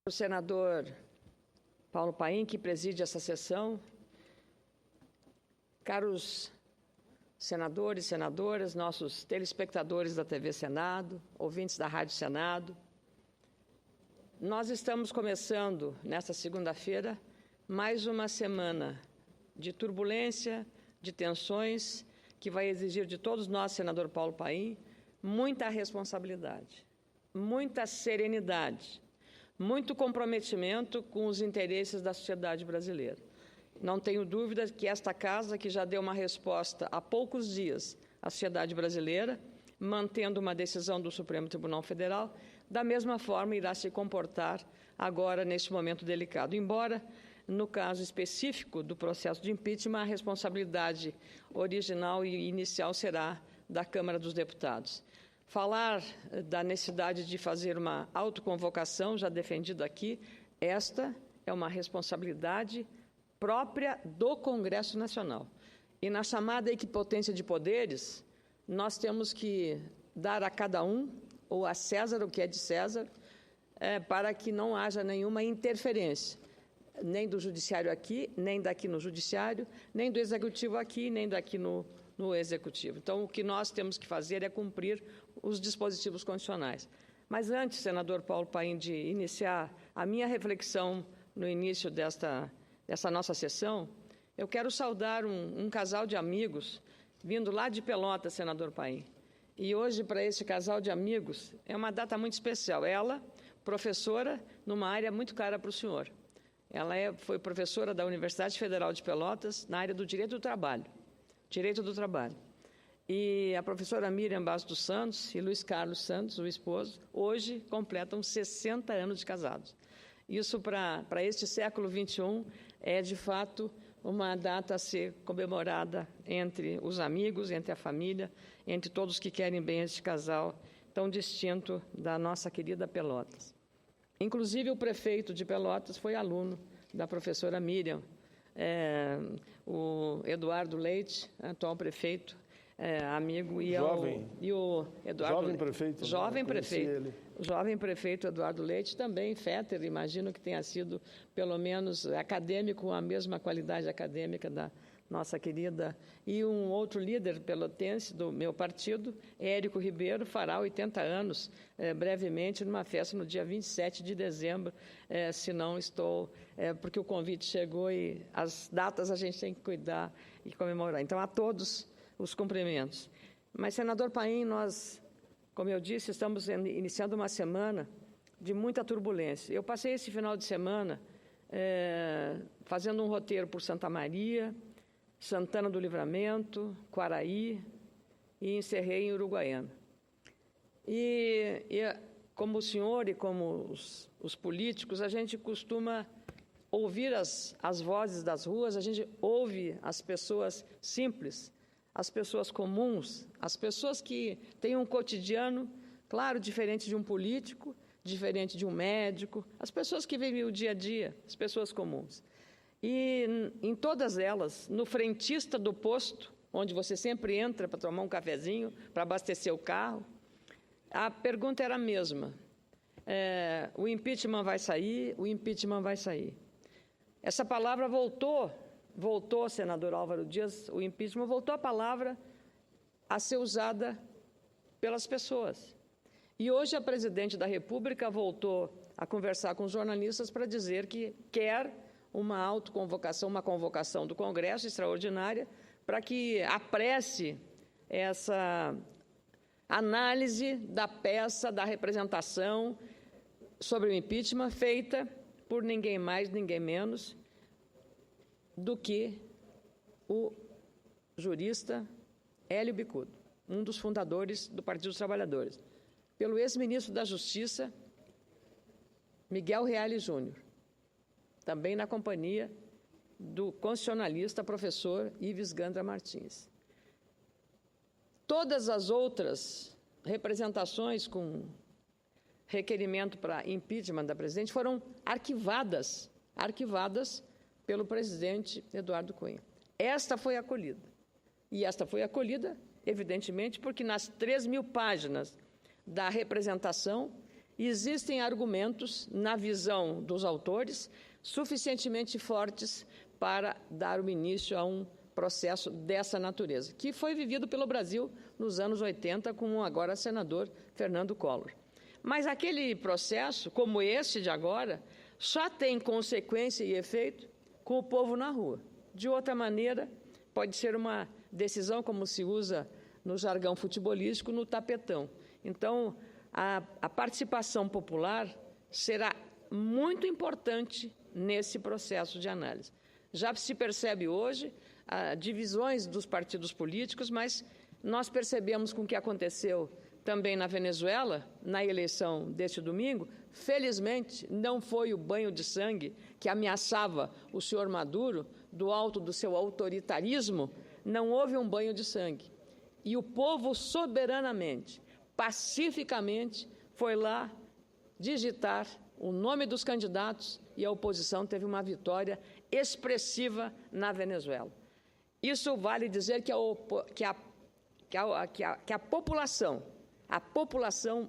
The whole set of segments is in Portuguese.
O senador Paulo Paim, que preside essa sessão, caros senadores, senadoras, nossos telespectadores da TV Senado, ouvintes da Rádio Senado, nós estamos começando, nesta segunda-feira, mais uma semana de turbulência, de tensões, que vai exigir de todos nós, senador Paulo Paim, muita responsabilidade, muita serenidade, muito comprometimento com os interesses da sociedade brasileira. Não tenho dúvida que esta casa, que já deu uma resposta há poucos dias à sociedade brasileira, mantendo uma decisão do Supremo Tribunal Federal, da mesma forma irá se comportar agora neste momento delicado. Embora, no caso específico do processo de impeachment, a responsabilidade original e inicial será da Câmara dos Deputados. Falar da necessidade de fazer uma autoconvocação, já defendido aqui, esta é uma responsabilidade própria do Congresso Nacional. E na chamada equipotência de poderes, nós temos que dar a cada um, ou a César o que é de César, para que não haja nenhuma interferência, nem do Judiciário aqui, nem daqui no Judiciário, nem do Executivo aqui, nem daqui no Executivo. Então, o que nós temos que fazer é cumprir os dispositivos constitucionais. Mas antes, senador Paulo Paim, de iniciar a minha reflexão no início dessa nossa sessão, eu quero saudar um casal de amigos vindo lá de Pelotas, senador Paim. E hoje, para esse casal de amigos, é uma data muito especial. Ela, professora numa área muito cara para o senhor. Ela foi professora da Universidade Federal de Pelotas na área do Direito do Trabalho. Direito do Trabalho. E a professora Miriam Bastos dos Santos e Luiz Carlos Santos, o esposo, hoje completam 60 anos de casados. Isso, para este século XXI, é, de fato, uma data a ser comemorada entre os amigos, entre a família, entre todos que querem bem este casal tão distinto da nossa querida Pelotas. Inclusive, o prefeito de Pelotas foi aluno da professora Miriam, o Eduardo Leite, atual prefeito, amigo, e o Eduardo jovem prefeito. Jovem prefeito. O jovem prefeito Eduardo Leite, também Féter, imagino que tenha sido, pelo menos, acadêmico, a mesma qualidade acadêmica da nossa querida, e um outro líder pelotense do meu partido, Érico Ribeiro, fará 80 anos, brevemente, numa festa no dia 27 de dezembro, se não estou, porque o convite chegou e as datas a gente tem que cuidar e comemorar. Então, a todos os cumprimentos. Mas, senador Paim, nós, como eu disse, estamos iniciando uma semana de muita turbulência. Eu passei esse final de semana fazendo um roteiro por Santa Maria, Santana do Livramento, Quaraí e encerrei em Uruguaiana. E como o senhor e como os políticos, a gente costuma ouvir as vozes das ruas, a gente ouve as pessoas simples, as pessoas comuns, as pessoas que têm um cotidiano, claro, diferente de um político, diferente de um médico, as pessoas que vivem o dia a dia, as pessoas comuns. E em todas elas, no frentista do posto, onde você sempre entra para tomar um cafezinho, para abastecer o carro, a pergunta era a mesma. O impeachment vai sair, o impeachment vai sair. Essa palavra voltou, senador Álvaro Dias, o impeachment voltou a palavra a ser usada pelas pessoas. E hoje a presidente da República voltou a conversar com os jornalistas para dizer que quer uma autoconvocação, uma convocação do Congresso extraordinária para que apresse essa análise da peça da representação sobre o impeachment feita por ninguém mais, ninguém menos do que o jurista Hélio Bicudo, um dos fundadores do Partido dos Trabalhadores, pelo ex-ministro da Justiça, Miguel Reale Júnior, também na companhia do constitucionalista professor Ives Gandra Martins. Todas as outras representações com requerimento para impeachment da presidente foram arquivadas pelo presidente Eduardo Cunha. Esta foi acolhida. E esta foi acolhida, evidentemente, porque nas 3.000 páginas da representação existem argumentos, na visão dos autores, suficientemente fortes para dar o início a um processo dessa natureza, que foi vivido pelo Brasil nos anos 80 com o agora senador Fernando Collor. Mas aquele processo, como esse de agora, só tem consequência e efeito com o povo na rua. De outra maneira, pode ser uma decisão, como se usa no jargão futebolístico, no tapetão. Então, a participação popular será muito importante nesse processo de análise. Já se percebe hoje divisões dos partidos políticos, mas nós percebemos com o que aconteceu também na Venezuela, na eleição deste domingo. Felizmente, não foi o banho de sangue que ameaçava o senhor Maduro, do alto do seu autoritarismo, não houve um banho de sangue. E o povo soberanamente, pacificamente, foi lá digitar o nome dos candidatos e a oposição teve uma vitória expressiva na Venezuela. Isso vale dizer que a população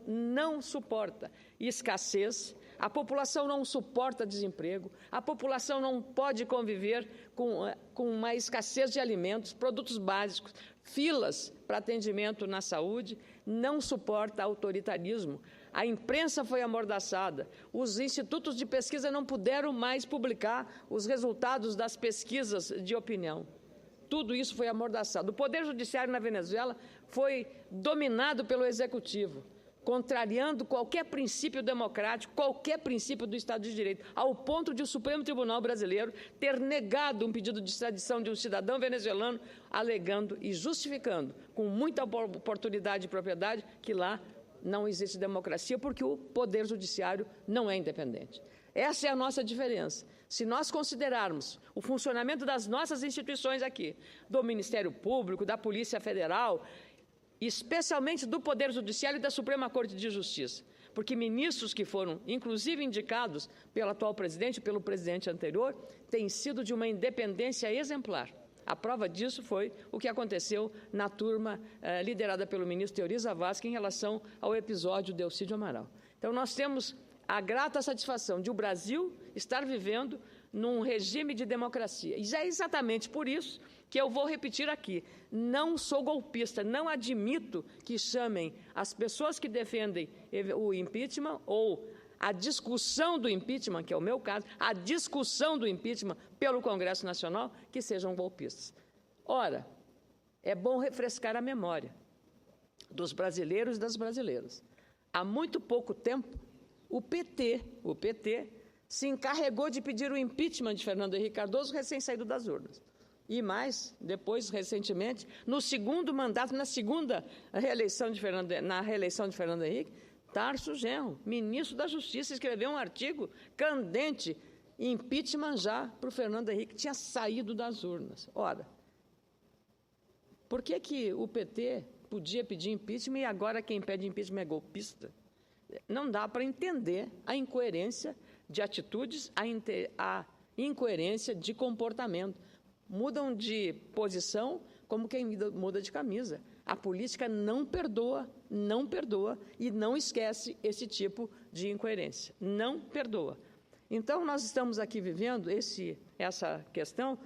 não suporta escassez, a população não suporta desemprego, a população não pode conviver com uma escassez de alimentos, produtos básicos, filas para atendimento na saúde, não suporta autoritarismo. A imprensa foi amordaçada, os institutos de pesquisa não puderam mais publicar os resultados das pesquisas de opinião. Tudo isso foi amordaçado. O Poder Judiciário na Venezuela foi dominado pelo Executivo, contrariando qualquer princípio democrático, qualquer princípio do Estado de Direito, ao ponto de o Supremo Tribunal Brasileiro ter negado um pedido de extradição de um cidadão venezuelano, alegando e justificando, com muita oportunidade e propriedade, que lá não existe democracia, porque o Poder Judiciário não é independente. Essa é a nossa diferença. Se nós considerarmos o funcionamento das nossas instituições aqui, do Ministério Público, da Polícia Federal, especialmente do Poder Judiciário e da Suprema Corte de Justiça, porque ministros que foram, inclusive, indicados pelo atual presidente e pelo presidente anterior, têm sido de uma independência exemplar. A prova disso foi o que aconteceu na turma liderada pelo ministro Teori Zavascki em relação ao episódio de Elcídio Amaral. Então, nós temos a grata satisfação de o Brasil estar vivendo num regime de democracia. E é exatamente por isso que eu vou repetir aqui. Não sou golpista, não admito que chamem as pessoas que defendem o impeachment ou a discussão do impeachment, que é o meu caso, a discussão do impeachment pelo Congresso Nacional, que sejam golpistas. Ora, é bom refrescar a memória dos brasileiros e das brasileiras. Há muito pouco tempo, o PT se encarregou de pedir o impeachment de Fernando Henrique Cardoso, recém-saído das urnas. E mais, depois, recentemente, no segundo mandato, na segunda reeleição de Fernando Henrique, Tarso Genro, ministro da Justiça, escreveu um artigo candente, impeachment já para o Fernando Henrique, que tinha saído das urnas. Ora, por que o PT podia pedir impeachment e agora quem pede impeachment é golpista? Não dá para entender a incoerência de atitudes, a incoerência de comportamento. Mudam de posição como quem muda de camisa. A política não perdoa e não esquece esse tipo de incoerência. Não perdoa. Então, nós estamos aqui vivendo essa questão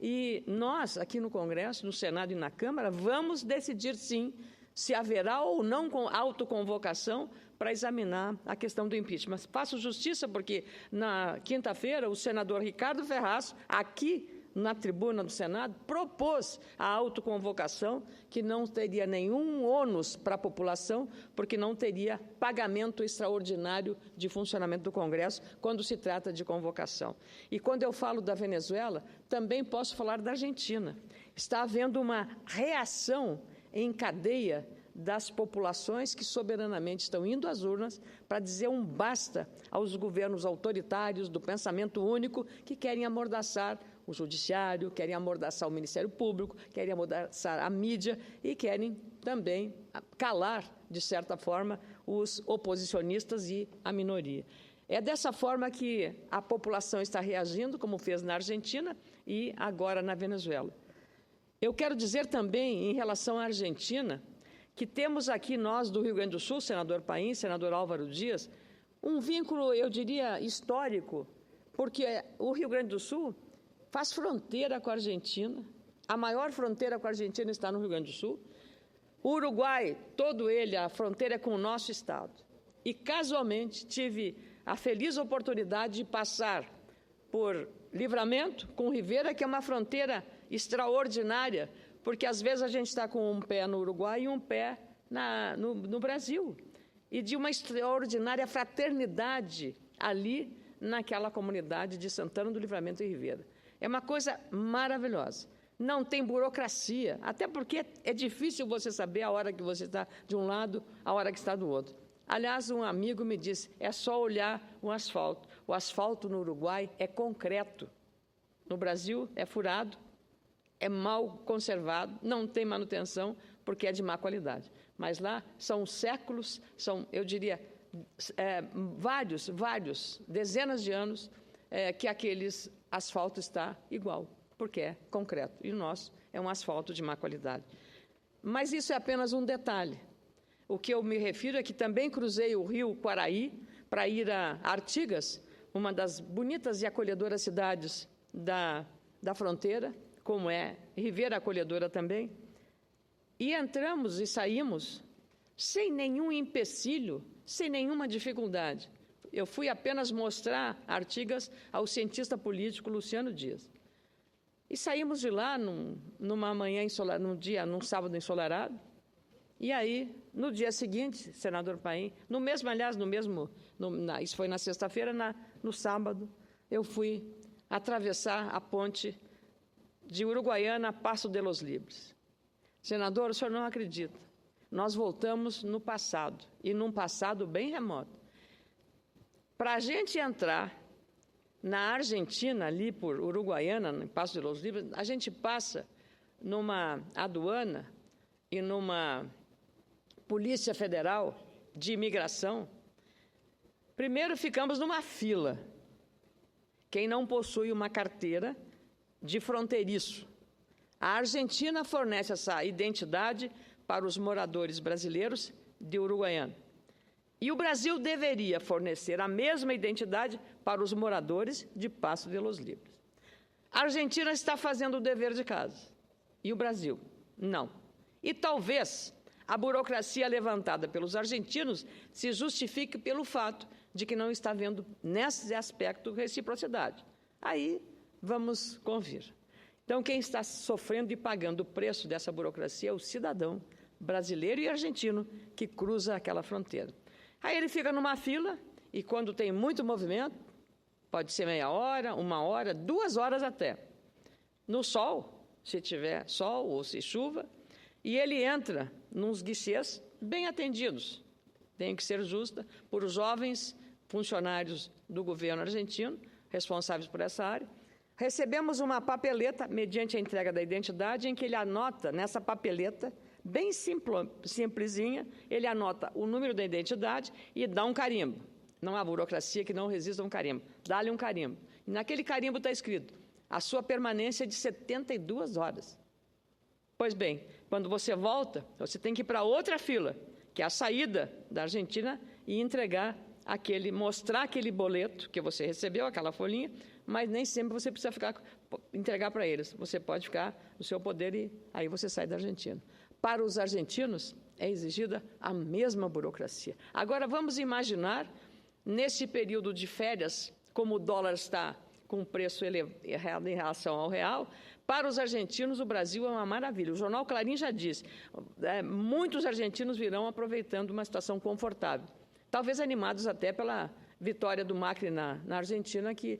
e nós, aqui no Congresso, no Senado e na Câmara, vamos decidir, sim, se haverá ou não autoconvocação para examinar a questão do impeachment. Mas faço justiça porque, na quinta-feira, o senador Ricardo Ferraz, aqui na tribuna do Senado, propôs a autoconvocação, que não teria nenhum ônus para a população, porque não teria pagamento extraordinário de funcionamento do Congresso quando se trata de convocação. E quando eu falo da Venezuela, também posso falar da Argentina. Está havendo uma reação em cadeia das populações que soberanamente estão indo às urnas para dizer um basta aos governos autoritários do pensamento único que querem amordaçar o Judiciário, querem amordaçar o Ministério Público, querem amordaçar a mídia e querem também calar, de certa forma, os oposicionistas e a minoria. É dessa forma que a população está reagindo, como fez na Argentina e agora na Venezuela. Eu quero dizer também, em relação à Argentina, que temos aqui nós do Rio Grande do Sul, senador Paim, senador Álvaro Dias, um vínculo, eu diria, histórico, porque o Rio Grande do Sul faz fronteira com a Argentina, a maior fronteira com a Argentina está no Rio Grande do Sul. O Uruguai, todo ele, a fronteira é com o nosso estado. E, casualmente, tive a feliz oportunidade de passar por Livramento, com Rivera, que é uma fronteira extraordinária, porque, às vezes, a gente está com um pé no Uruguai e um pé no Brasil. E de uma extraordinária fraternidade ali, naquela comunidade de Santana do Livramento e Rivera. É uma coisa maravilhosa. Não tem burocracia, até porque é difícil você saber a hora que você está de um lado, a hora que está do outro. Aliás, um amigo me disse, é só olhar o asfalto. O asfalto no Uruguai é concreto. No Brasil é furado, é mal conservado, não tem manutenção, porque é de má qualidade. Mas lá são séculos, são, eu diria, vários, dezenas de anos que aqueles asfalto está igual, porque é concreto. E o nosso é um asfalto de má qualidade. Mas isso é apenas um detalhe. O que eu me refiro é que também cruzei o rio Quaraí para ir a Artigas, uma das bonitas e acolhedoras cidades da fronteira, como é Rivera acolhedora também. E entramos e saímos sem nenhum empecilho, sem nenhuma dificuldade. Eu fui apenas mostrar Artigas ao cientista político Luciano Dias. E saímos de lá numa manhã ensolarada, num sábado ensolarado. E aí, no dia seguinte, senador Paim, isso foi na sexta-feira, no sábado, eu fui atravessar a ponte de Uruguaiana a Passo de los Libres. Senador, o senhor não acredita. Nós voltamos no passado, e num passado bem remoto. Para a gente entrar na Argentina, ali por Uruguaiana, em Passo de los Libres, a gente passa numa aduana e numa Polícia Federal de Imigração. Primeiro ficamos numa fila. Quem não possui uma carteira de fronteiriço. A Argentina fornece essa identidade para os moradores brasileiros de Uruguaiana. E o Brasil deveria fornecer a mesma identidade para os moradores de Passo de los Libres. A Argentina está fazendo o dever de casa. E o Brasil? Não. E talvez a burocracia levantada pelos argentinos se justifique pelo fato de que não está havendo, nesse aspecto, reciprocidade. Aí, vamos convir. Então, quem está sofrendo e pagando o preço dessa burocracia é o cidadão brasileiro e argentino que cruza aquela fronteira. Aí ele fica numa fila e, quando tem muito movimento, pode ser meia hora, 1 hora, 2 horas até, no sol, se tiver sol ou se chuva, e ele entra nos guichês bem atendidos, tem que ser justa, por jovens funcionários do governo argentino, responsáveis por essa área. Recebemos uma papeleta, mediante a entrega da identidade, em que ele anota nessa papeleta, bem simplesinha, ele anota o número da identidade e dá um carimbo. Não há burocracia que não resista a um carimbo. Dá-lhe um carimbo. E naquele carimbo está escrito, a sua permanência é de 72 horas. Pois bem, quando você volta, você tem que ir para outra fila, que é a saída da Argentina, e mostrar aquele boleto que você recebeu, aquela folhinha, mas nem sempre você precisa entregar para eles. Você pode ficar no seu poder e aí você sai da Argentina. Para os argentinos, é exigida a mesma burocracia. Agora, vamos imaginar, nesse período de férias, como o dólar está com um preço elevado em relação ao real, para os argentinos, o Brasil é uma maravilha. O jornal Clarim já disse, muitos argentinos virão aproveitando uma situação confortável. Talvez animados até pela vitória do Macri na Argentina, que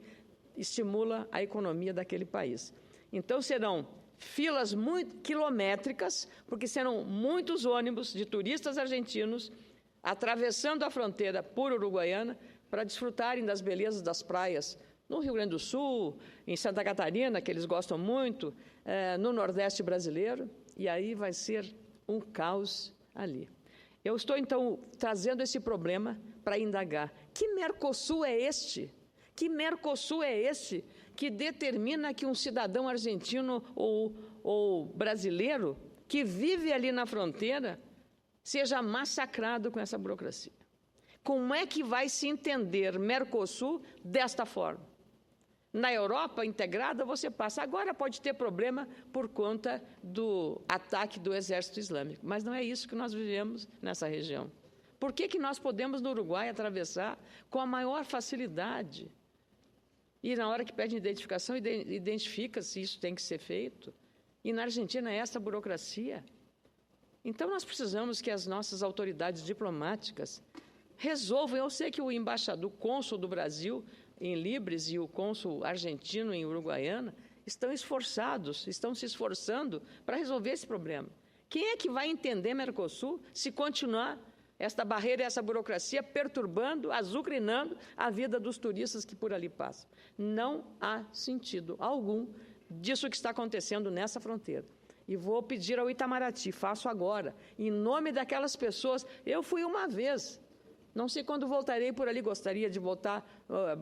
estimula a economia daquele país. Então, serão filas muito quilométricas, porque serão muitos ônibus de turistas argentinos atravessando a fronteira por Uruguaiana para desfrutarem das belezas das praias no Rio Grande do Sul, em Santa Catarina, que eles gostam muito, no Nordeste brasileiro, e aí vai ser um caos ali. Eu estou, então, trazendo esse problema para indagar. Que Mercosul é este? Que Mercosul é esse que determina que um cidadão argentino ou brasileiro que vive ali na fronteira seja massacrado com essa burocracia? Como é que vai se entender Mercosul desta forma? Na Europa integrada, você passa. Agora pode ter problema por conta do ataque do exército islâmico, mas não é isso que nós vivemos nessa região. Por que nós podemos, no Uruguai, atravessar com a maior facilidade? E na hora que pede identificação, identifica se isso tem que ser feito. E na Argentina é essa burocracia. Então, nós precisamos que as nossas autoridades diplomáticas resolvam. Eu sei que o embaixador, o cônsul do Brasil em Libres e o cônsul argentino em Uruguaiana estão se esforçando para resolver esse problema. Quem é que vai entender Mercosul se continuar esta barreira e essa burocracia perturbando, azucrinando a vida dos turistas que por ali passam? Não há sentido algum disso que está acontecendo nessa fronteira. E vou pedir ao Itamaraty, faço agora, em nome daquelas pessoas. Eu fui uma vez, não sei quando voltarei por ali, gostaria de voltar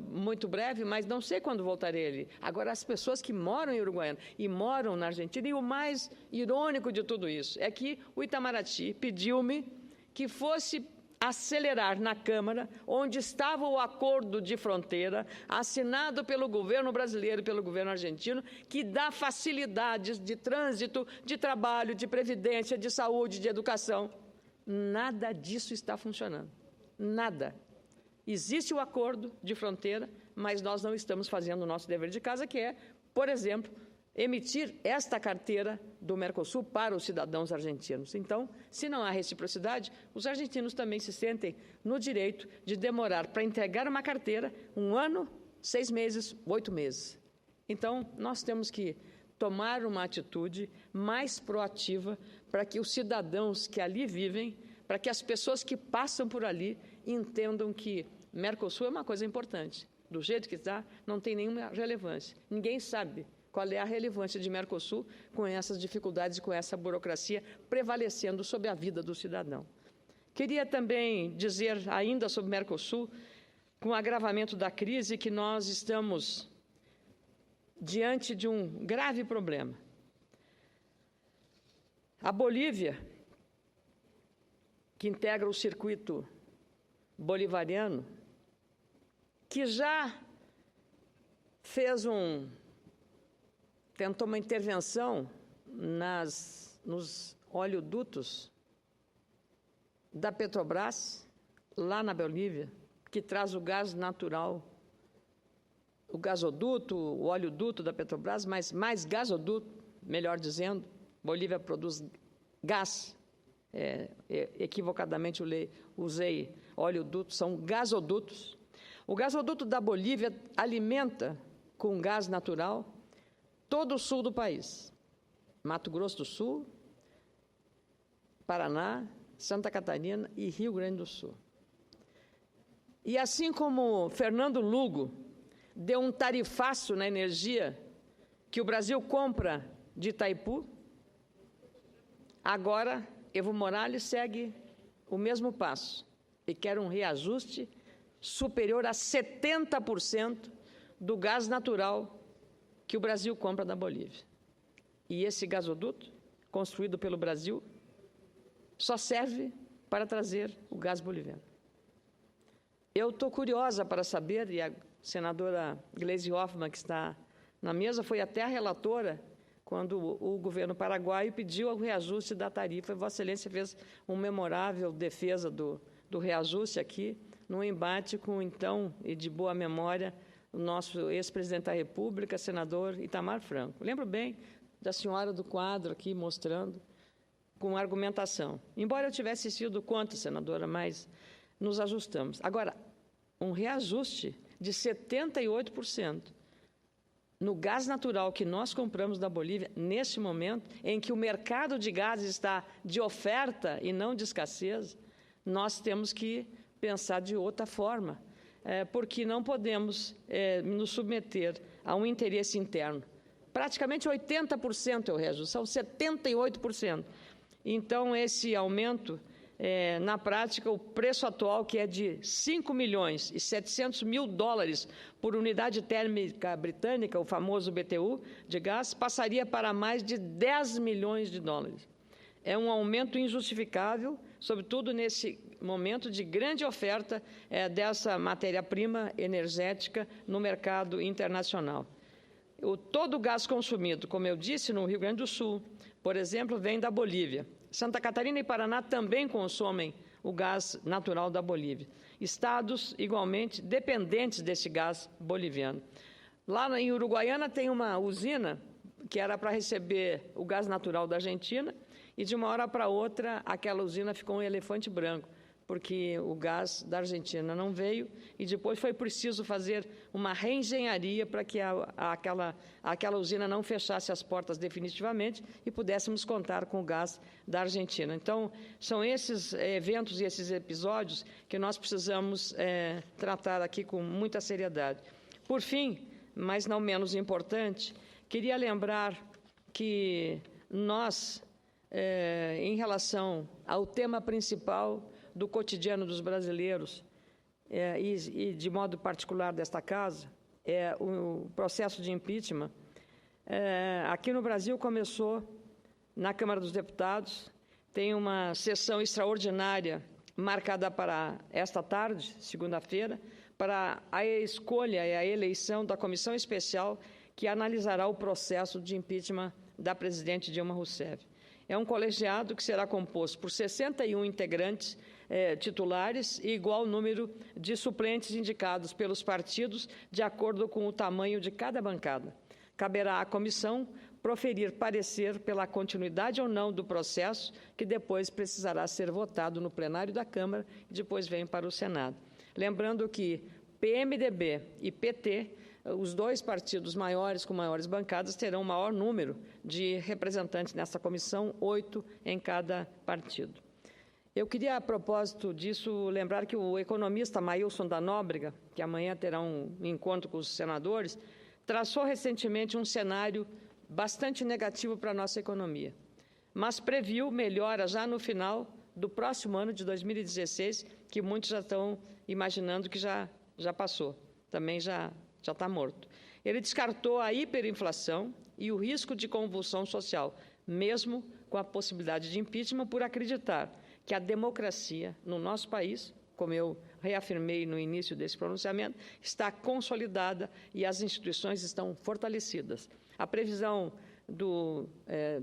muito breve, mas não sei quando voltarei ali. Agora, as pessoas que moram em Uruguaiana e moram na Argentina, e o mais irônico de tudo isso é que o Itamaraty pediu-me que fosse acelerar na Câmara, onde estava o acordo de fronteira, assinado pelo governo brasileiro e pelo governo argentino, que dá facilidades de trânsito, de trabalho, de previdência, de saúde, de educação. Nada disso está funcionando. Nada. Existe o acordo de fronteira, mas nós não estamos fazendo o nosso dever de casa, que é, por exemplo, emitir esta carteira do Mercosul para os cidadãos argentinos. Então, se não há reciprocidade, os argentinos também se sentem no direito de demorar para entregar uma carteira 1 ano, 6 meses, 8 meses. Então, nós temos que tomar uma atitude mais proativa para que os cidadãos que ali vivem, para que as pessoas que passam por ali entendam que Mercosul é uma coisa importante. Do jeito que está, não tem nenhuma relevância. Ninguém sabe qual é a relevância de Mercosul com essas dificuldades e com essa burocracia prevalecendo sobre a vida do cidadão. Queria também dizer, ainda sobre Mercosul, com o agravamento da crise, que nós estamos diante de um grave problema. A Bolívia, que integra o circuito bolivariano, que já tentou uma intervenção nos oleodutos da Petrobras, lá na Bolívia, que traz o gás natural, o gasoduto, o oleoduto da Petrobras, mas mais gasoduto, melhor dizendo. Bolívia produz gás, equivocadamente usei oleoduto, são gasodutos. O gasoduto da Bolívia alimenta com gás natural todo o sul do país, Mato Grosso do Sul, Paraná, Santa Catarina e Rio Grande do Sul. E assim como Fernando Lugo deu um tarifaço na energia que o Brasil compra de Itaipu, agora Evo Morales segue o mesmo passo e quer um reajuste superior a 70% do gás natural que o Brasil compra da Bolívia. E esse gasoduto, construído pelo Brasil, só serve para trazer o gás boliviano. Eu estou curiosa para saber, e a senadora Gleisi Hoffmann, que está na mesa, foi até a relatora quando o governo paraguaio pediu o reajuste da tarifa. Vossa Excelência fez uma memorável defesa do reajuste aqui, num embate com, então, e de boa memória, o nosso ex-presidente da República, senador Itamar Franco. Lembro bem da senhora do quadro aqui mostrando, com argumentação. Embora eu tivesse sido contra, senadora, mas nos ajustamos. Agora, um reajuste de 78% no gás natural que nós compramos da Bolívia, neste momento em que o mercado de gás está de oferta e não de escassez, nós temos que pensar de outra forma, porque não podemos nos submeter a um interesse interno. Praticamente 80% é o reajuste, são 78%. Então, esse aumento, na prática, o preço atual, que é de 5 milhões e 700 mil dólares por unidade térmica britânica, o famoso BTU de gás, passaria para mais de 10 milhões de dólares. É um aumento injustificável, sobretudo nesse momento de grande oferta dessa matéria-prima energética no mercado internacional. Todo o gás consumido, como eu disse, no Rio Grande do Sul, por exemplo, vem da Bolívia. Santa Catarina e Paraná também consomem o gás natural da Bolívia. Estados, igualmente, dependentes desse gás boliviano. Lá em Uruguaiana tem uma usina que era para receber o gás natural da Argentina e, de uma hora para outra, aquela usina ficou um elefante branco, porque o gás da Argentina não veio e depois foi preciso fazer uma reengenharia para que aquela usina não fechasse as portas definitivamente e pudéssemos contar com o gás da Argentina. Então, são esses eventos e esses episódios que nós precisamos tratar aqui com muita seriedade. Por fim, mas não menos importante, queria lembrar que nós, em relação ao tema principal do cotidiano dos brasileiros e de modo particular desta Casa, o processo de impeachment, aqui no Brasil começou na Câmara dos Deputados, tem uma sessão extraordinária marcada para esta tarde, segunda-feira, para a escolha e a eleição da comissão especial que analisará o processo de impeachment da presidente Dilma Rousseff. É um colegiado que será composto por 61 integrantes titulares e igual número de suplentes indicados pelos partidos de acordo com o tamanho de cada bancada. Caberá à comissão proferir parecer pela continuidade ou não do processo, que depois precisará ser votado no plenário da Câmara e depois vem para o Senado. Lembrando que PMDB e PT, os dois partidos maiores com maiores bancadas, terão o maior número de representantes nessa comissão, 8 em cada partido. Eu queria, a propósito disso, lembrar que o economista Maílson da Nóbrega, que amanhã terá um encontro com os senadores, traçou recentemente um cenário bastante negativo para a nossa economia, mas previu melhora já no final do próximo ano de 2016, que muitos já estão imaginando que já passou, também já está morto. Ele descartou a hiperinflação e o risco de convulsão social, mesmo com a possibilidade de impeachment, por acreditar que a democracia no nosso país, como eu reafirmei no início desse pronunciamento, está consolidada e as instituições estão fortalecidas. A previsão do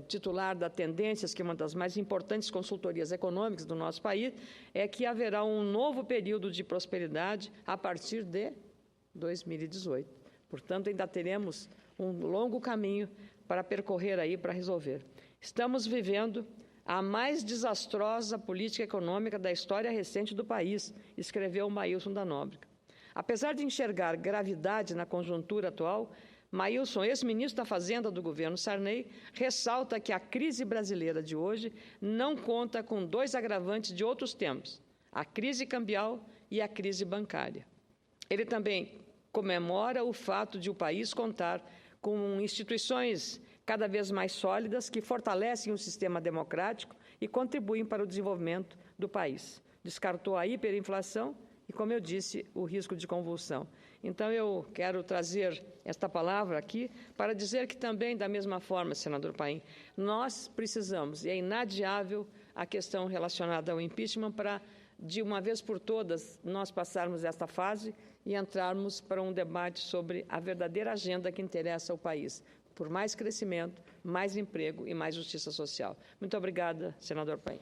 titular da Tendências, que é uma das mais importantes consultorias econômicas do nosso país, é que haverá um novo período de prosperidade a partir de 2018. Portanto, ainda teremos um longo caminho para percorrer aí, para resolver. Estamos vivendo a mais desastrosa política econômica da história recente do país, escreveu Maílson da Nóbrega. Apesar de enxergar gravidade na conjuntura atual, Maílson, ex-ministro da Fazenda do governo Sarney, ressalta que a crise brasileira de hoje não conta com dois agravantes de outros tempos, a crise cambial e a crise bancária. Ele também comemora o fato de o país contar com instituições cada vez mais sólidas que fortalecem o sistema democrático e contribuem para o desenvolvimento do país. Descartou a hiperinflação e, como eu disse, o risco de convulsão. Então, eu quero trazer esta palavra aqui para dizer que também, da mesma forma, senador Paim, nós precisamos, e é inadiável a questão relacionada ao impeachment para, de uma vez por todas, nós passarmos esta fase e entrarmos para um debate sobre a verdadeira agenda que interessa ao país, por mais crescimento, mais emprego e mais justiça social. Muito obrigada, senador Paim.